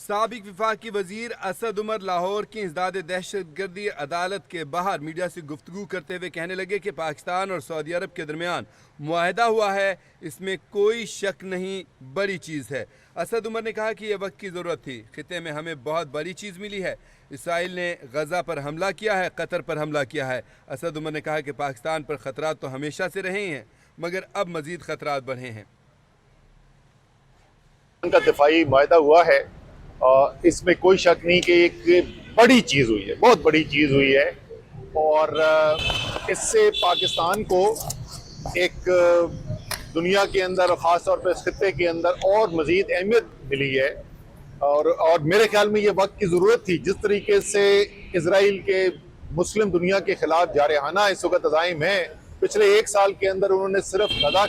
سابق وفاقی وزیر اسد عمر لاہور کی انسداد دہشت گردی عدالت کے باہر میڈیا سے گفتگو کرتے ہوئے کہنے لگے کہ پاکستان اور سعودی عرب کے درمیان معاہدہ ہوا ہے، اس میں کوئی شک نہیں، بڑی چیز ہے۔ اسد عمر نے کہا کہ یہ وقت کی ضرورت تھی، خطے میں ہمیں بہت بڑی چیز ملی ہے۔ اسرائیل نے غزہ پر حملہ کیا ہے، قطر پر حملہ کیا ہے۔ اسد عمر نے کہا کہ پاکستان پر خطرات تو ہمیشہ سے رہے ہیں، مگر اب مزید خطرات بڑھے ہیں۔ ان کا دفاعی معاہدہ ہوا ہے، اس میں کوئی شک نہیں کہ ایک بڑی چیز ہوئی ہے، بہت بڑی چیز ہوئی ہے، اور اس سے پاکستان کو ایک دنیا کے اندر اور خاص طور پہ اس خطے کے اندر اور مزید اہمیت ملی ہے، اور میرے خیال میں یہ وقت کی ضرورت تھی۔ جس طریقے سے اسرائیل کے مسلم دنیا کے خلاف جارحانہ اس وقت عزائم ہیں، پچھلے ایک سال کے اندر انہوں نے صرف غزہ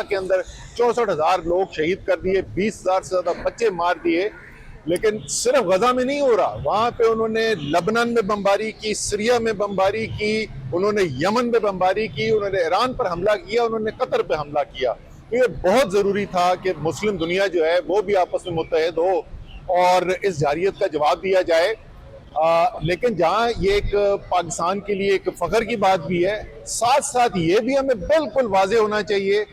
کے اندر 64,000 لوگ شہید کر دیے، 20,000 سے زیادہ بچے مار دیے، لیکن صرف غزہ میں نہیں ہو رہا، وہاں پہ انہوں نے لبنان میں بمباری کی، سیریا میں بمباری کی، انہوں نے یمن میں بمباری کی، انہوں نے ایران پر حملہ کیا، انہوں نے قطر پہ حملہ کیا۔ تو یہ بہت ضروری تھا کہ مسلم دنیا جو ہے وہ بھی آپس میں متحد ہو اور اس جارحیت کا جواب دیا جائے۔ لیکن جہاں یہ ایک پاکستان کے لیے ایک فخر کی بات بھی ہے، ساتھ ساتھ یہ بھی ہمیں بالکل واضح ہونا چاہیے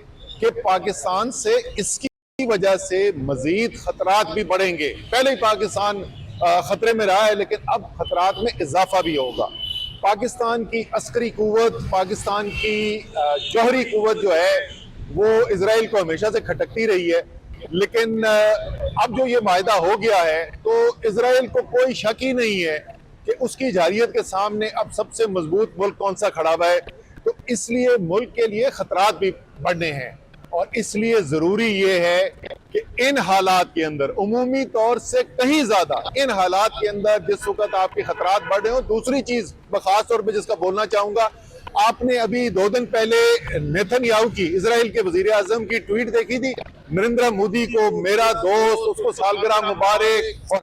کہ پاکستان سے اس کی وجہ سے مزید خطرات بھی بڑھیں گے۔ پہلے ہی پاکستان خطرے میں رہا ہے، لیکن اب خطرات میں اضافہ بھی ہوگا۔ پاکستان کی عسکری قوت، پاکستان کی جوہری قوت جو ہے وہ اسرائیل کو ہمیشہ سے کھٹکتی رہی ہے، لیکن اب جو یہ معاہدہ ہو گیا ہے تو اسرائیل کو کوئی شک ہی نہیں ہے کہ اس کی جارحیت کے سامنے اب سب سے مضبوط ملک کون سا کھڑا ہوا ہے۔ تو اس لیے ملک کے لیے خطرات بھی بڑھنے ہیں، اور اس لیے ضروری یہ ہے کہ ان حالات کے اندر عمومی طور سے کہیں زیادہ ان حالات کے اندر جس وقت آپ کے خطرات بڑھ رہے ہوں، دوسری چیز خاص طور پہ جس کا بولنا چاہوں گا، آپ نے ابھی 2 دن پہلے نیتن یاہو کی، اسرائیل کے وزیر اعظم کی ٹویٹ دیکھی تھی، نریندر مودی کو میرا دوست، اس کو سالگرہ مبارک، اور